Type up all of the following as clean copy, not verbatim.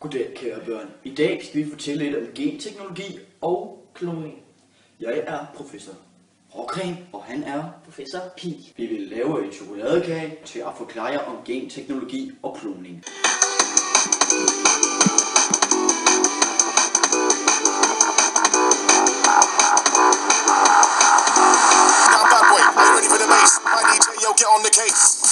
Goddag kære børn. I dag skal vi fortælle lidt om genteknologi og kloning. Jeg er professor Rågren, og han er professor Pi. Vi vil lave en chokoladekage til at forklare jer om genteknologi og kloning. Get on the case.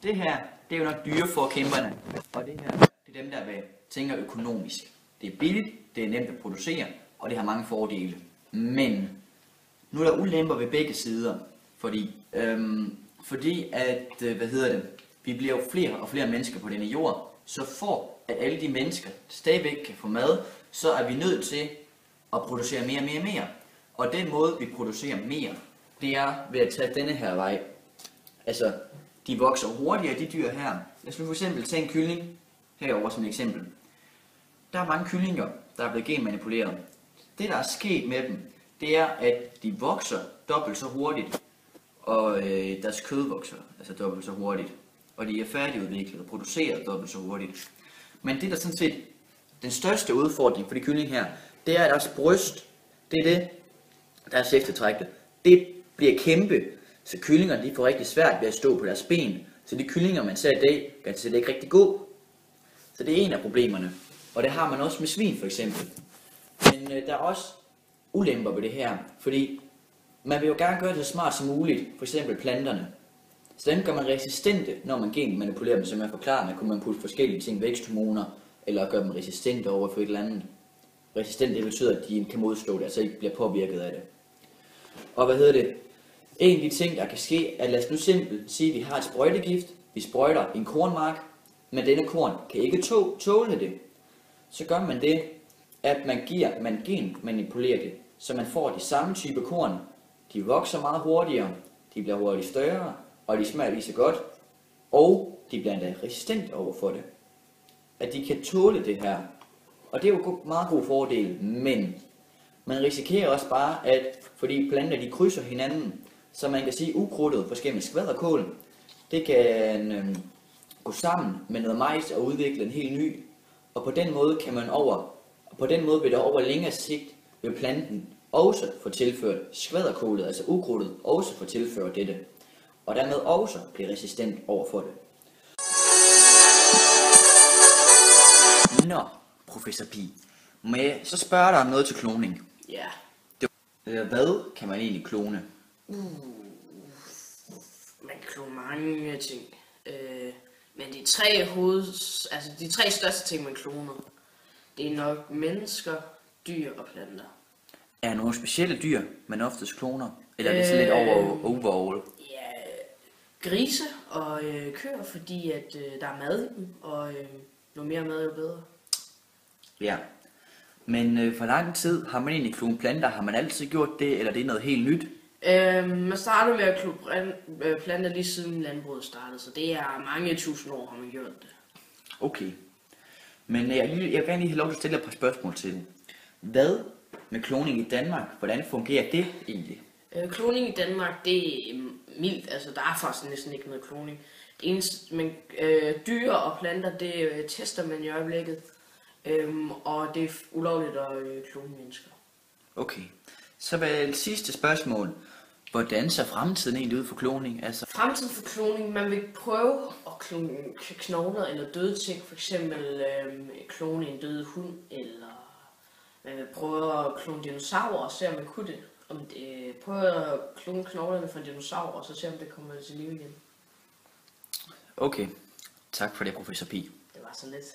Det her, det er jo nok dyreforkæmperne, og det her, det er dem, der tænker økonomisk. Det er billigt, det er nemt at producere, og det har mange fordele. Men nu er der ulemper ved begge sider, fordi vi bliver jo flere og flere mennesker på denne jord, så for at alle de mennesker stadigvæk kan få mad, så er vi nødt til at producere mere. Og den måde, vi producerer mere, det er ved at tage denne her vej. Altså, de vokser hurtigere, de dyr her. Lad os for eksempel tage en kylling herover som et eksempel. Der er mange kyllinger, der er blevet genmanipuleret. Det, der er sket med dem, det er, at de vokser dobbelt så hurtigt, og deres kød vokser altså dobbelt så hurtigt. Og de er færdigudviklet og produceret dobbelt så hurtigt. Men det, der sådan set den største udfordring for de kylling her, det er, at deres bryst, det er det, deres eftertrækte. Det bliver kæmpe, så kyllingerne de får rigtig svært ved at stå på deres ben. Så de kyllinger, man ser i dag, kan det ikke rigtig gå. Så det er en af problemerne. Og det har man også med svin for eksempel. Men der er også ulemper ved det her, fordi man vil jo gerne gøre det så smart som muligt, for eksempel planterne. Så dem gør man resistente, når man genmanipulerer dem, som jeg forklarer, man kunne man putte forskellige ting, væksthormoner, eller gøre dem resistente over for et eller andet. Resistent, det betyder, at de kan modstå det, altså ikke bliver påvirket af det. Og en af de ting, der kan ske, er, lad os nu simpelt sige, at vi har et sprøjtegift, vi sprøjter en kornmark, men denne korn kan ikke tåle det. Så gør man det, at man genmanipulerer det, så man får de samme type korn. De vokser meget hurtigere, de bliver hurtigt større, og de smager lige så godt, og de bliver endda resistente over for det. At de kan tåle det her. Og det er jo en meget god fordel, men man risikerer også bare, at fordi planter de krydser hinanden, så man kan sige ukrudtet forskellige skvalderkål, det kan gå sammen med noget majs og udvikle en helt ny. Og på den måde vil der over længere sigt vil planten også få tilført skvalderkålet, altså ukrudtet, også få tilført dette. Og dermed også blive resistent over for det. Nå, professor Pi, må jeg så spørge dig om noget til kloning? Ja. Hvad kan man egentlig klone? Man kan klone mange ting. Men de tre største ting, man kloner, det er nok mennesker, dyr og planter. Er der nogle specielle dyr, man oftest kloner? Eller er det så lidt overall? Ja, grise og køer, fordi at der er mad i dem, og jo mere mad, jo bedre. Ja, men for lang tid har man egentlig klonet planter. Har man altid gjort det, eller det er noget helt nyt? Man startede med at klone planter lige siden landbruget startede, så det er mange tusind år, har man gjort det. Okay, men jeg vil gerne lige have lov til at stille et par spørgsmål til det. Hvad med kloning i Danmark? Hvordan fungerer det egentlig? Kloning i Danmark, det er mildt, altså der er faktisk næsten ikke noget kloning. Det eneste, dyr og planter, det tester man i øjeblikket, og det er ulovligt at klone mennesker. Okay, så det sidste spørgsmål. Hvordan ser fremtiden egentlig ud for kloning? Altså Fremtiden for kloning, man vil prøve at klone knogler eller døde ting, for eksempel klone en død hund, eller man vil prøve at klone dinosaurer og se om man kunne det. Prøve at klone knoglerne fra dinosaurer og så se om det kommer til liv igen. Okay, tak for det, professor Pi. Det var så lidt.